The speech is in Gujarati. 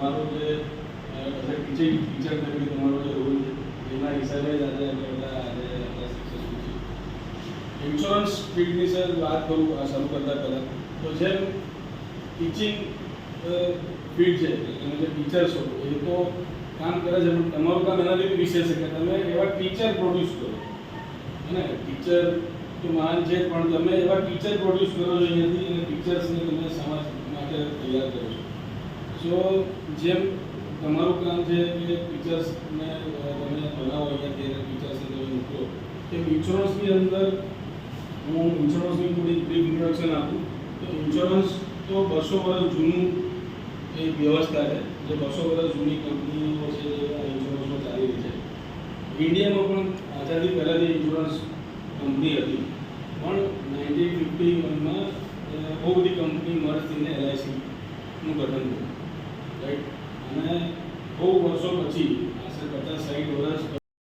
તમારો જે ટીચર તરીકે તમારો જે રોલ છે એના હિસાબે જ આજે આપણે સક્સેસફુલ છીએ. ઇન્સ્યોરન્સ ફિલ્ડની સર વાત કરું આ શરૂ કરતા પહેલાં, તો જેમ ટીચિંગ ફિલ્ડ છે, તમે જે ટીચર્સ છો એ તો કામ કરે છે, પણ તમારું કામ એના જેવું વિશેષ છે કે તમે એવા ટીચર પ્રોડ્યુસ કરો. ને ટીચર તો મહાન છે, પણ તમે એવા ટીચર પ્રોડ્યુસ કરો છો અહીંયાથી, અને ટીચર્સને તમે સમાજ માટે તૈયાર કરો છો. સો જેમ તમારું કામ છે કે ટીચર્સને તમે બનાવો અહીંયાથી અને ટીચર્સને તમે મૂકો, તેમ ઇન્સ્યોરન્સની અંદર હું ઇન્સ્યોરન્સની થોડી બ્રીફ ઇન્ટ્રોડક્શન આપું તો ઇન્સ્યોરન્સ તો 200 વર્ષ જૂનું એક વ્યવસ્થા છે, જે 200 વર્ષ જૂની કંપનીઓ છે જે ઇન્સ્યોરન્સમાં ચાલી રહી છે. ઇન્ડિયામાં પણ આઝાદી પહેલાંની ઇન્સ્યોરન્સ કંપની હતી, પણ 1951માં બહુ બધી કંપની મર્જ થઈને LICનું ગઠન થયું, રાઈટ. અને બહુ વર્ષો પછી આશરે 50-60 વર્ષ